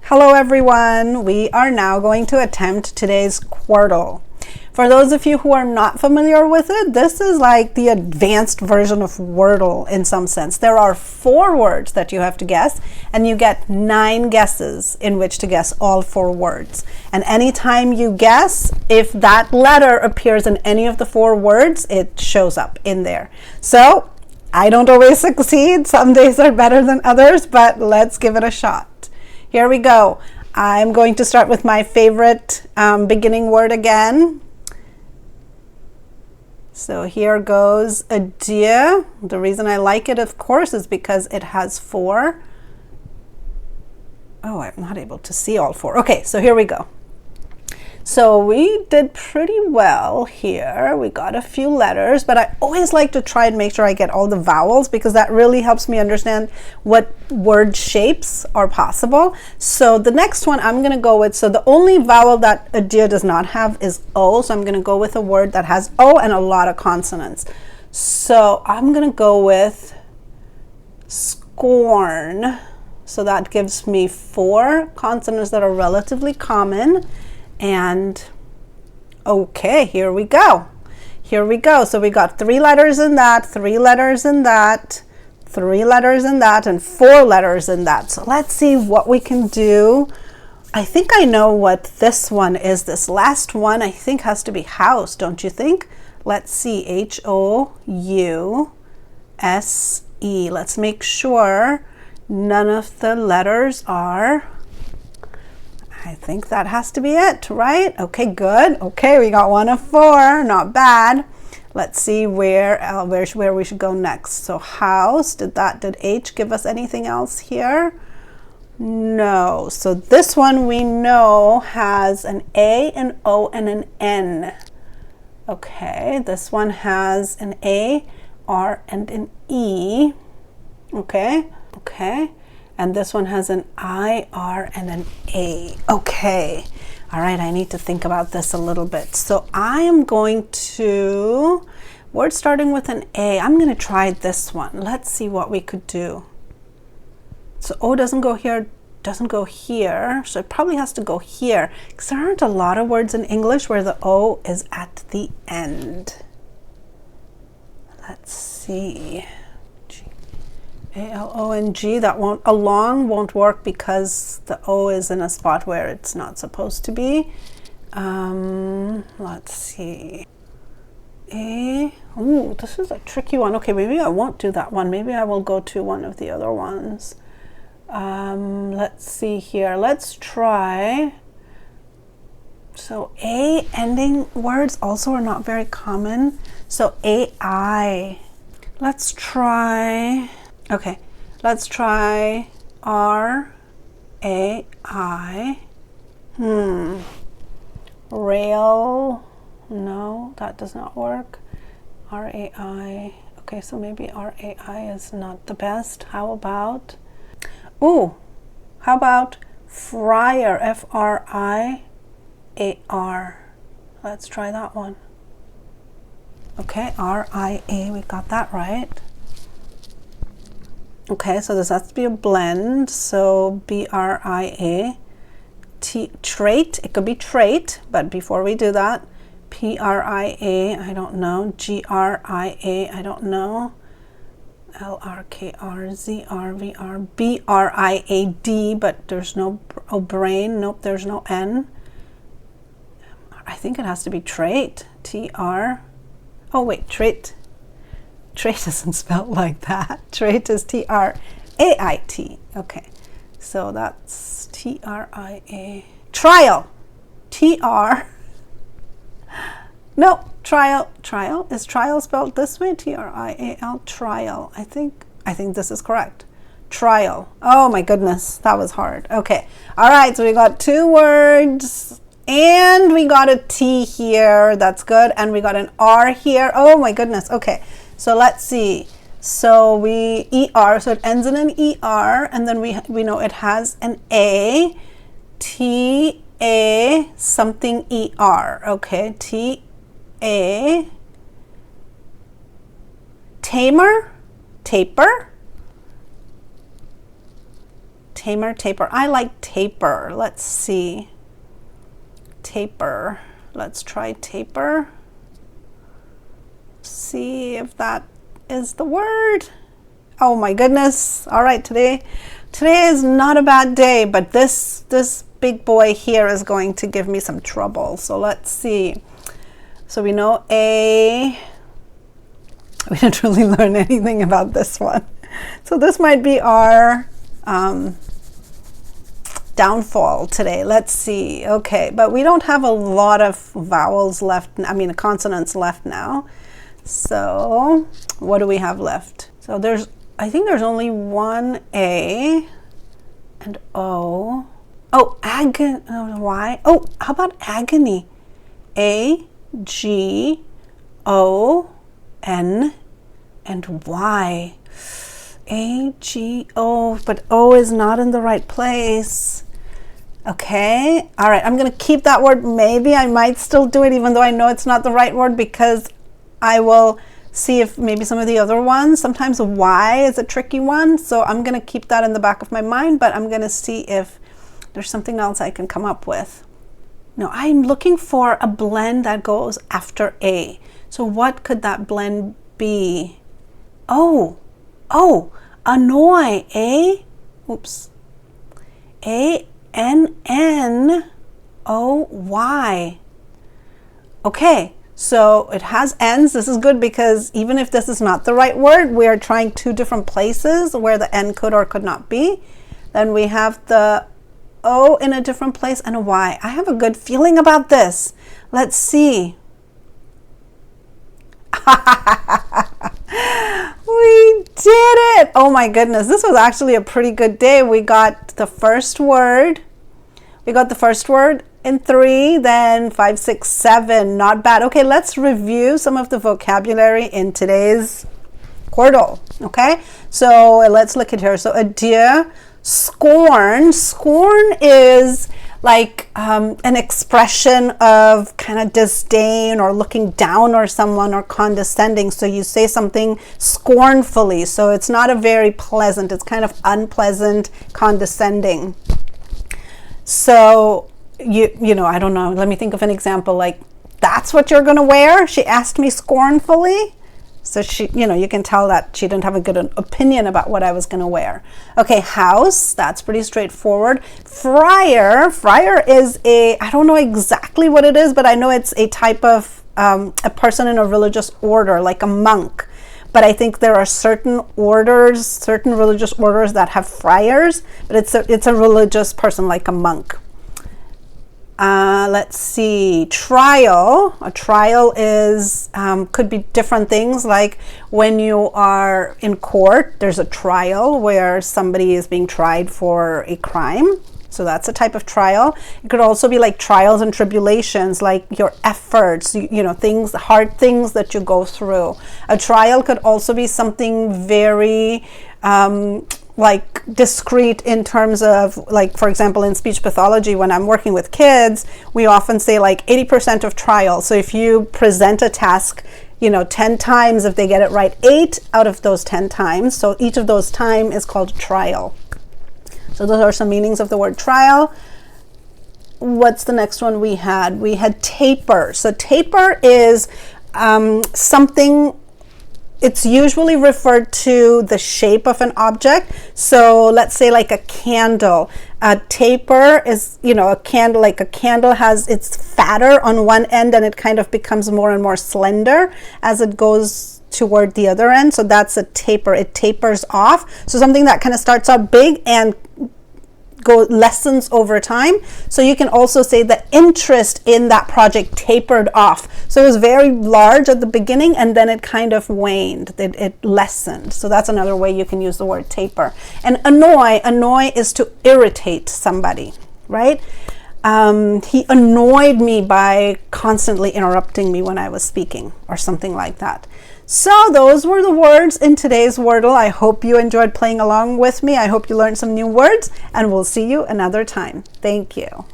Hello everyone, we are now going to attempt today's Quordle. For those of you who are not familiar with it, this is like the advanced version of Wordle in some sense. There are 4 words that you have to guess, and you get 9 guesses in which to guess all 4 words. And anytime you guess, if that letter appears in any of the 4 words, it shows up in there. So I don't always succeed. Some days are better than others, but let's give it a shot. Here we go. I'm going to start with my favorite beginning word again. So here goes adieu. The reason I like it, of course, is because it has 4. Oh, I'm not able to see all 4. Okay, so here we go. So we did pretty well here. We got a few letters, but I always like to try and make sure I get all the vowels because that really helps me understand what word shapes are possible. So the next one I'm going to go with, so the only vowel that adieu does not have is O. So I'm going to go with a word that has O and a lot of consonants. So I'm going to go with scorn. So that gives me 4 consonants that are relatively common. And okay, here we go. Here we go. So we got 3 letters in that, 3 letters in that, 3 letters in that, and 4 letters in that. So let's see what we can do. I think I know what this one is. This last one I think has to be house, don't you think? Let's see, H-O-U-S-E. Let's make sure none of the letters are. I think that has to be it, right? Okay, good. Okay, we got 1 of 4, not bad. Let's see where we should go next. So house, did H give us anything else here? No. So this one we know has an A, an O, and an N. Okay, this one has an A, R, and an E. Okay, okay. And this one has an I, R, and an A. Okay. All right, I need to think about this a little bit. So I am going to, word starting with an A. I'm going to try this one. Let's see what we could do. So O doesn't go here, doesn't go here. So it probably has to go here, because there aren't a lot of words in English where the O is at the end. Let's see. A-L-O-N-G, that won't, along won't work because the O is in a spot where it's not supposed to be. Let's see. Ooh, this is a tricky one. Okay, maybe I won't do that one. Maybe I will go to one of the other ones. Let's see here. Let's try. So A ending words also are not very common. So A-I. Let's try. Okay, let's try R-A-I. Rail. No, that does not work. R-A-I. Okay, so maybe R-A-I is not the best. How about, how about friar? F-R-I-A-R. Let's try that one. Okay, R-I-A, we got that right. Okay, so this has to be a blend. So B-R-I-A. Trait, it could be trait, but before we do that, P-R-I-A, I don't know. G-R-I-A, I don't know. L-R-K-R-Z-R-V-R. B-R-I-A-D, but there's no brain. Nope, there's no N. I think it has to be trait. T-R. Oh, wait, trait. Trait isn't spelled like that. Trait is T-R-A-I-T. Okay, so that's T-R-I-A. Trial. T-R. No, trial. Trial. Is trial spelled this way? T-R-I-A-L. Trial. I think this is correct. Trial. Oh my goodness, that was hard. Okay. All right, so we got 2 words. And we got a T here. That's good. And we got an R here. Oh my goodness. Okay. So let's see. So we ER, so it ends in an ER, and then we know it has an A, T-A something ER. Okay, T-A, tamer, taper, Tamer, taper. I like taper. Let's see. Taper. Let's try taper. See if that is the word. Oh my goodness. All right, today is not a bad day, but this big boy here is going to give me some trouble. So let's see. So we know A. We didn't really learn anything about this one. So this might be our downfall today. Let's see. Okay, but we don't have a lot of vowels left. I mean, consonants left now. So what do we have left? So I think there's only one A and O. Oh, Y. Oh, how about agony? A-G-O-N and Y. A-G-O, but O is not in the right place. Okay, all right, I'm gonna keep that word. Maybe I might still do it even though I know it's not the right word, because I will see if maybe some of the other ones, sometimes Y is a tricky one, so I'm gonna keep that in the back of my mind, but I'm gonna see if there's something else I can come up with. No, I'm looking for a blend that goes after A. So what could that blend be? Oh, annoy, A, oops, A-N-N-O-Y. Okay, so it has N's. This is good because even if this is not the right word, we are trying two different places where the N could or could not be. Then we have the O in a different place and a Y. I have a good feeling about this. Let's see. We did it! Oh my goodness, this was actually a pretty good day. We got the first word. We got the first word in 3, then 5, 6, 7. Not bad. Okay, let's review some of the vocabulary in today's Quordle. Okay, so let's look at here. So adieu, scorn. Scorn is like an expression of kind of disdain or looking down on someone or condescending. So you say something scornfully. So it's not a very pleasant, it's kind of unpleasant, condescending. So you know, I don't know, let me think of an example, like, that's what you're gonna wear? She asked me scornfully. So she, you know, you can tell that she didn't have a good opinion about what I was going to wear. Okay, house, that's pretty straightforward. Friar is I don't know exactly what it is, but I know it's a type of a person in a religious order, like a monk. But I think there are certain orders, certain religious orders that have friars, but it's a religious person like a monk. Let's see, trial. A trial is could be different things, like when you are in court, there's a trial where somebody is being tried for a crime. So that's a type of trial. It could also be like trials and tribulations, like your efforts, you know, things, hard things that you go through. A trial could also be something very like discrete in terms of, like, for example, in speech pathology, when I'm working with kids, we often say like 80% of trial. So if you present a task, you know, 10 times, if they get it right 8 out of those 10 times, so each of those time is called trial. So those are some meanings of the word trial. What's the next one we had? We had taper. So taper is something. It's usually referred to the shape of an object. So let's say like a candle. A taper is, you know, a candle, like a candle has, it's fatter on one end and it kind of becomes more and more slender as it goes toward the other end. So that's a taper. It tapers off. So something that kind of starts out big and lessens over time. So you can also say the interest in that project tapered off. So it was very large at the beginning and then it kind of waned, it lessened. So that's another way you can use the word taper. And annoy is to irritate somebody, right? He annoyed me by constantly interrupting me when I was speaking, or something like that. So those were the words in today's Wordle. I hope you enjoyed playing along with me. I hope you learned some new words, and we'll see you another time. Thank you.